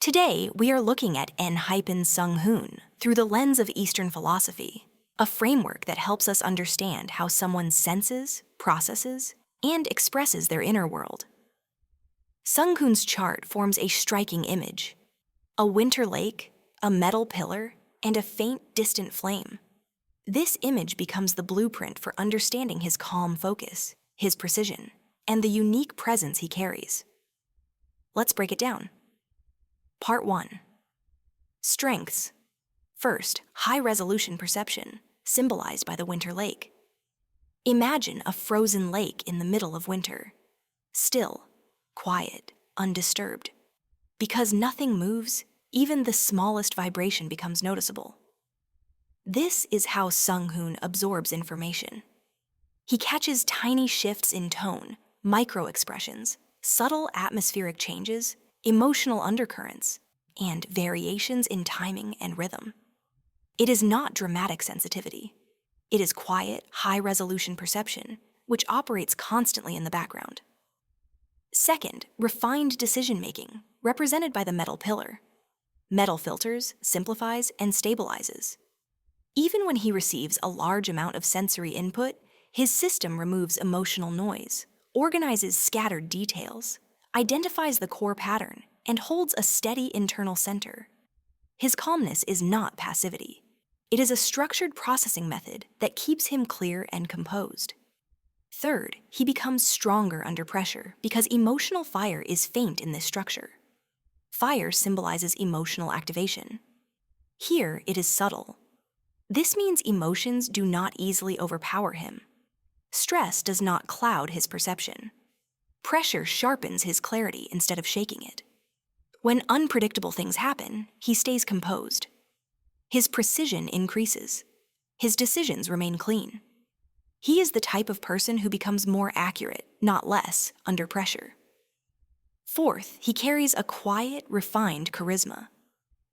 Today, we are looking at ENHYPEN SUNGHOON through the lens of Eastern philosophy, a framework that helps us understand how someone senses, processes, and expresses their inner world. Sunghoon's chart forms a striking image: a winter lake, a metal pillar, and a faint, distant flame. This image becomes the blueprint for understanding his calm focus, his precision, and the unique presence he carries. Let's break it down. Part 1. Strengths. First, high-resolution perception, symbolized by the winter lake. Imagine a frozen lake in the middle of winter. Still, quiet, undisturbed. Because nothing moves, even the smallest vibration becomes noticeable. This is how Sunghoon absorbs information. He catches tiny shifts in tone, micro-expressions, subtle atmospheric changes, emotional undercurrents, and variations in timing and rhythm. It is not dramatic sensitivity. It is quiet, high-resolution perception, which operates constantly in the background. Second, refined decision-making, represented by the metal pillar. Metal filters, simplifies, and stabilizes. Even when he receives a large amount of sensory input, his system removes emotional noise, organizes scattered details, identifies the core pattern, and holds a steady internal center. His calmness is not passivity. It is a structured processing method that keeps him clear and composed. Third, he becomes stronger under pressure because emotional fire is faint in this structure. Fire symbolizes emotional activation. Here, it is subtle. This means emotions do not easily overpower him. Stress does not cloud his perception. Pressure sharpens his clarity instead of shaking it. When unpredictable things happen, he stays composed. His precision increases. His decisions remain clean. He is the type of person who becomes more accurate, not less, under pressure. Fourth, he carries a quiet, refined charisma.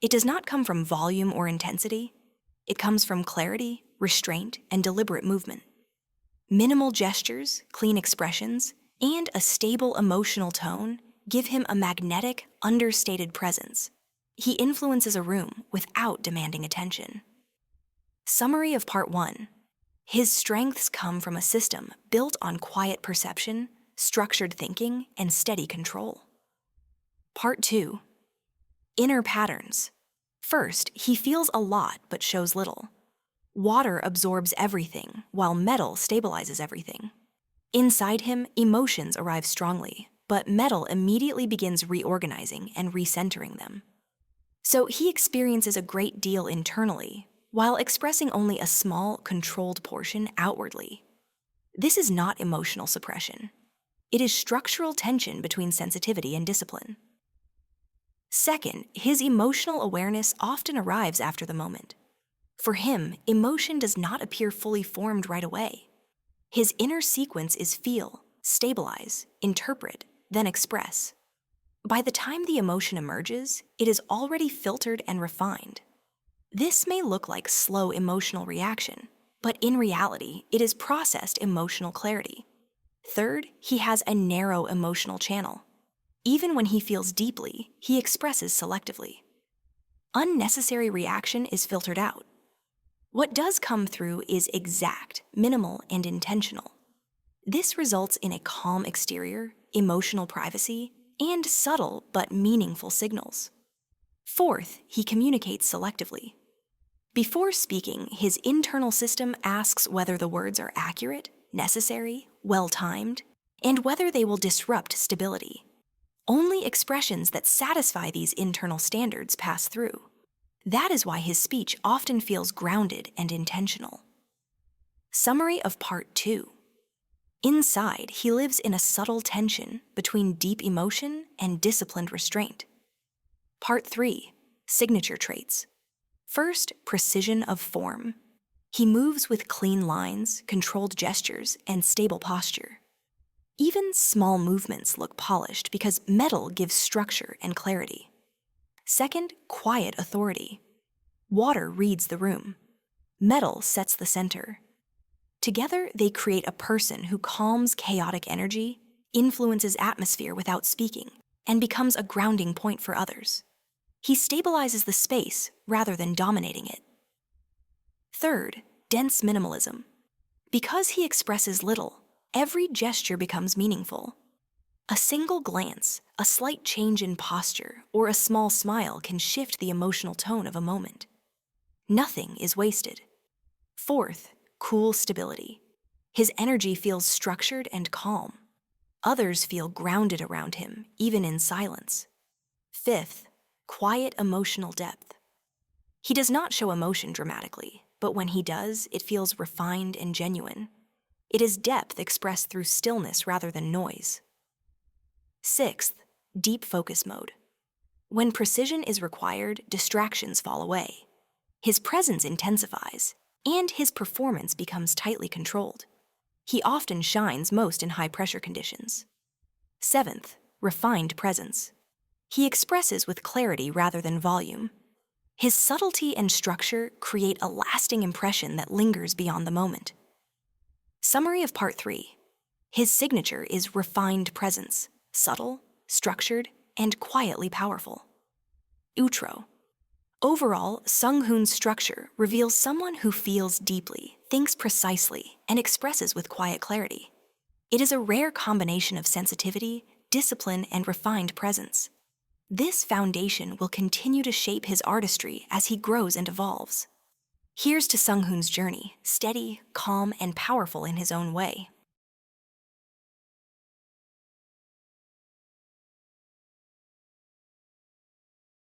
It does not come from volume or intensity. It comes from clarity, restraint, and deliberate movement. Minimal gestures, clean expressions, and a stable emotional tone give him a magnetic, understated presence. He influences a room without demanding attention. Summary of Part 1. His strengths come from a system built on quiet perception, structured thinking, and steady control. Part 2. Inner patterns. First, he feels a lot but shows little. Water absorbs everything, while metal stabilizes everything. Inside him, emotions arrive strongly, but metal immediately begins reorganizing and recentering them. So he experiences a great deal internally, while expressing only a small, controlled portion outwardly. This is not emotional suppression. It is structural tension between sensitivity and discipline. Second, his emotional awareness often arrives after the moment. For him, emotion does not appear fully formed right away. His inner sequence is feel, stabilize, interpret, then express. By the time the emotion emerges, it is already filtered and refined. This may look like slow emotional reaction, but in reality, it is processed emotional clarity. Third, he has a narrow emotional channel. Even when he feels deeply, he expresses selectively. Unnecessary reaction is filtered out. What does come through is exact, minimal, and intentional. This results in a calm exterior, emotional privacy, and subtle but meaningful signals. Fourth, he communicates selectively. Before speaking, his internal system asks whether the words are accurate, necessary, well-timed, and whether they will disrupt stability. Only expressions that satisfy these internal standards pass through. That is why his speech often feels grounded and intentional. Summary of Part 2. Inside, he lives in a subtle tension between deep emotion and disciplined restraint. Part 3. Signature traits. First, precision of form. He moves with clean lines, controlled gestures, and stable posture. Even small movements look polished because metal gives structure and clarity. Second, quiet authority. Water reads the room. Metal sets the center. Together, they create a person who calms chaotic energy, influences atmosphere without speaking, and becomes a grounding point for others. He stabilizes the space rather than dominating it. Third, dense minimalism. Because he expresses little, every gesture becomes meaningful. A single glance, a slight change in posture, or a small smile can shift the emotional tone of a moment. Nothing is wasted. Fourth, cool stability. His energy feels structured and calm. Others feel grounded around him, even in silence. Fifth, quiet emotional depth. He does not show emotion dramatically, but when he does, it feels refined and genuine. It is depth expressed through stillness rather than noise. Sixth, deep focus mode. When precision is required, distractions fall away. His presence intensifies, and his performance becomes tightly controlled. He often shines most in high-pressure conditions. Seventh, refined presence. He expresses with clarity rather than volume. His subtlety and structure create a lasting impression that lingers beyond the moment. Summary of Part 3. His signature is refined presence, subtle, structured, and quietly powerful. Outro. Overall, Sunghoon's structure reveals someone who feels deeply, thinks precisely, and expresses with quiet clarity. It is a rare combination of sensitivity, discipline, and refined presence. This foundation will continue to shape his artistry as he grows and evolves. Here's to Sunghoon's journey, steady, calm, and powerful in his own way.